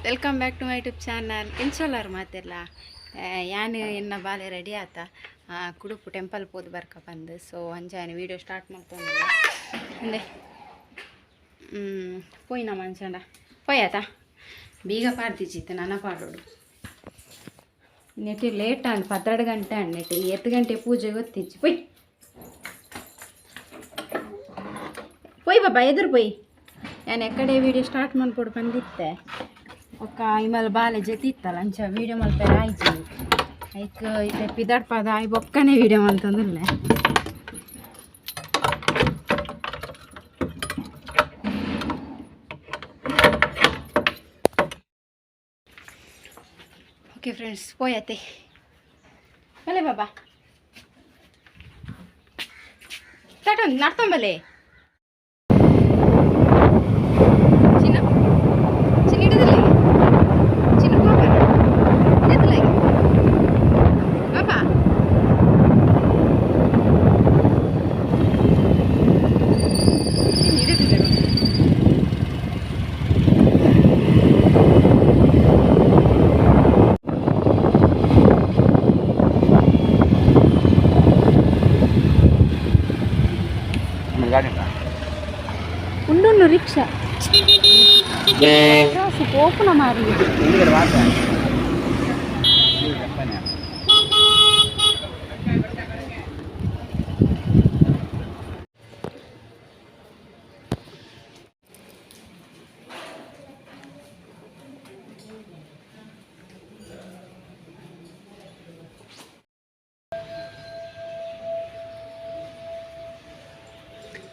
Welcome back to my YouTube channel ಇಂಚೋಲಾರು ಮಾತೆಲ್ಲ ಯಾನು ಎನ್ನ ಬಾಲೆ ರೆಡಿ ಆತ ಕುಡುಪು ಟೆಂಪಲ್ ಪೋದು ಬರ್ಕ ಬಂದು ಸೊ ಅಂಜಾನೆ ವೀಡಿಯೋ ಸ್ಟಾರ್ಟ್ ಮಾಡ್ಕೊಂಡಿಲ್ಲ ಅಂದೆ ಪೋಯಿನ ಮಂಚಂಡ ಪೋಯಾತ ಬೀಗ ಪಾಡ್ತಿಚ್ಚಿತ್ತು ನನ್ನ ಪಾಡೋಡು ನೆಟ್ಟಿ ಲೇಟ್ ಅಂಡ್ 12 ಗಂಟೆ ಅಂಡ್ ನೆಟ್ಟಿ 8 ಗಂಟೆ ಪೂಜೆ ಗೊತ್ತಿಚ್ಚಿ ಪೊಯ್ ಪೊಯ್ ಬಾಬಾ ಎದುರು ಪೊಯ್ ನಾನು ಎಕ್ಕಡೆ ವೀಡಿಯೋ ಸ್ಟಾರ್ಟ್ ಮಾಡ್ಕೊಡು ಬಂದಿತ್ತೆ ఒక ఇమల్ బాలే జతిత్తల అంచ వీడియో మల్పే రాయిచి ఐక్ ఇతే పిదడ్ పద ఐ బొక్కనే వీడియో మల్తందుల్లే ఓకే ఫ్రెండ్స్ పోయతే మలే బాబా తటం నర్తం మలే ఉండు రిక్షా పోకున మారి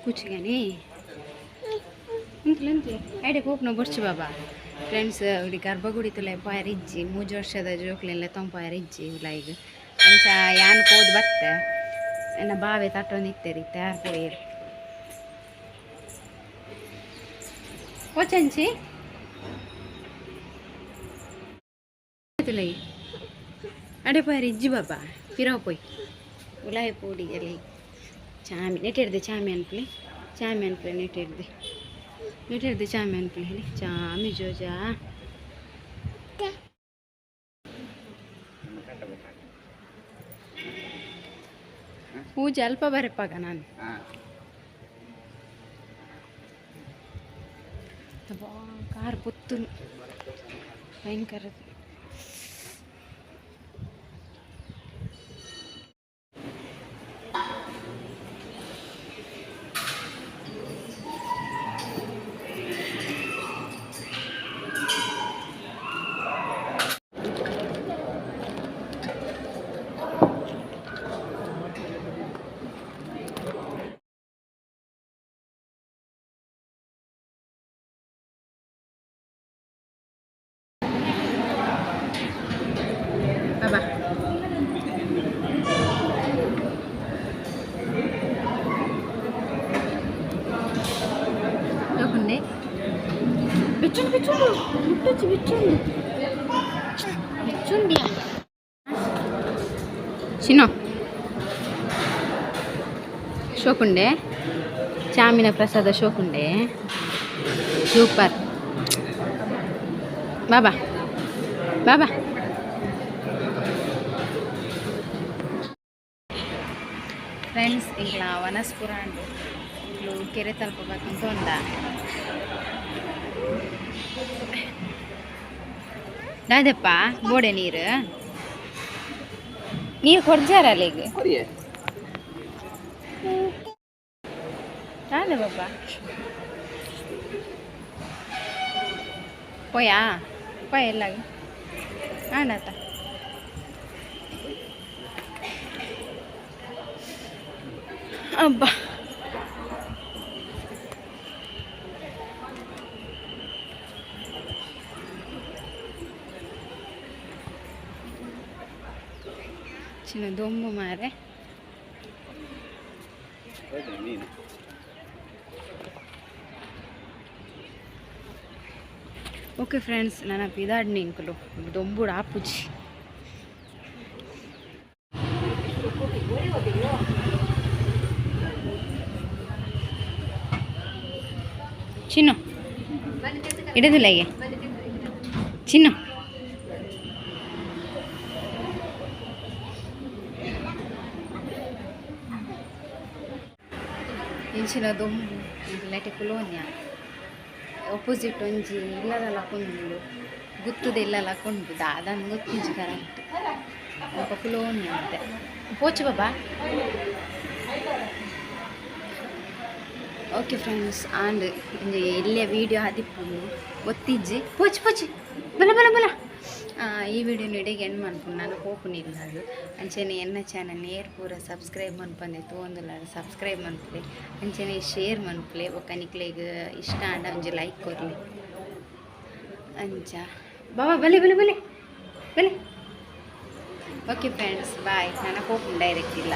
కూర్చుగానే ఇంట్లో ఐడే పోపున బొచ్చు బాబా ఫ్రెండ్స్ ఇಡಿ ಗರ್ಭಗುಡಿತುಲೆ ಪಾಯರಿಜ್ಜಿ 3 ವರ್ಷದ ಜೋಕ್ಲೆಲ್ಲ ತೊಂಪಾಯರಿಜ್ಜಿ ಲೈಗ್ ಅಂಚ ಯಾನ್ ಪೋದು ಬತ್ತೆ ಎನ್ನ ಬಾವೆ ತಟ್ಟೊಂದಿತ್ತೇರಿ ತಯಾರು ಪೋಯಿರು ಓಚಂಚಿ ತುಲೈ ಅಡೆ ಪಾಯರಿಜ್ಜಿ ಬಾಬಾ ಫಿರಾವ್ ಪೋಯ್ ಉಲಾಯ್ ಪೋಡಿ ಎಲ್ಲಿ ಚಾಮಿ ನೆಟ್ಟಿಡ್ದೆ ಚಾಮಿ ಅನ್ಪ್ಲಿ ನೆಟ್ಟಿಡ್ದೆ ಚಾಮಿ ಅನ್ಪ್ಲಿ ಹೇಳಿ ಚಾಮಿ ಜೋಜಾ ಪೂಜೆ ಅಲ್ಪ ಬರಪ್ಪಾಗ ನಾನು ಕಾರ್ ಪೊತ್ತು ಭಯಂಕರ బాబా చూడండి బిచ్చుండు ముట్టొచ్చు బిచ్చుండి చిన్న ಶೋಕುಂಡೆ ಚಾಮಿನ ಪ್ರಸಾದ ಶೋಕುಂಡೆ ಸೂಪರ್ ಬಾಬಾ ಬಾಬಾ ಫ್ರೆಂಡ್ಸ್ ಈಗ ವನಸ್ಪುರ ಅಂಡು ಇನ್ನು ಕೆರೆ ತಲುಪಬೇಕಂತ ಒಂದ ದಾದಪ್ಪ ಬೋಡೆ ನೀರು ಕೊಡ್ಜಾರಲ್ಲ ಈಗ ದಾದ ಬಾಬಾ పోయా ఎలాగ ఆడత అబ్బా చిన్న దొమ్ము మారే ఓకే ఫ్రెండ్స్ ನನ್ನ ಪಿದಾಡ್ನಿ ಇಂಕಲು ದೊಂಬುಡು ಆಪುಜಿ ಚಿನ್ನು ಇಡದಿಲ್ಲ ಈಗ ಚಿನ್ನ ಇಂಚಿನ ದೊಂಬು ಇಲ್ಲಟೆ ಕುಲೋನ್ಯ ಆಪೋಸಿಟ್ ಒಂಜಿ ಇಲ್ಲದಲ್ಲ ಕೊಂಡು ಗುತ್ತುದ ಇಲ್ಲಲ್ಲ ಕೊಂಡು ದಾದನ್ನು ಗೊತ್ತಿಂಚು ಕರೆಕ್ಟ್ ఒక ಕುಲೋನ್ಯ ಅಂತೆ ಪೋಚು ಬಾಬಾ. ಓಕೆ ಫ್ರೆಂಡ್ಸ್ ಆಂಡ್ ಇಲ್ಲೇ ವೀಡಿಯೋ ಆದಿಪ್ಪು ಗೊತ್ತಿಜ್ಜಿ ಪೋಚು ಪೋಚು ಬಲ ಬಲ ಬಲ ಈ ವಿಡಿಯೋ ನೀಡಿಗೆ ಎಂಡ್ ಮಾಡ್ಕೊಂಡು ನಾನು ಹೋಗ್ನಿಲ್ಲ ಅದು ಅಂಚೆನೆ ಎನ್ನ ಚಾನಲ್ ನೇರ್ ಪೂರ ಸಬ್ಸ್ಕ್ರೈಬ್ ಮನ್ಪಂದೆ ತೋಂದಿಲ್ಲ ಸಬ್ಸ್ಕ್ರೈಬ್ ಮನ್ಪಲೆ ಅಂಚೆನೆ ಶೇರ್ ಮನ್ಪಲೆ ಒಕ್ಕನಿಕ್ಲೆಗ್ ಇಷ್ಟ ಆಂಡ ಒಂಜಿ ಲೈಕ್ ಕೊರ್ಲಿ ಅಂಚ ಬಾಬಾ ಬಲೆ ಬಲೆ ಬಲೆ ಬಲೆ. Okay friends bye. ನಾನು ಹೋಗ್ತೀನಿ ಡೈರೆಕ್ಟ್ ಇಲ್ಲ.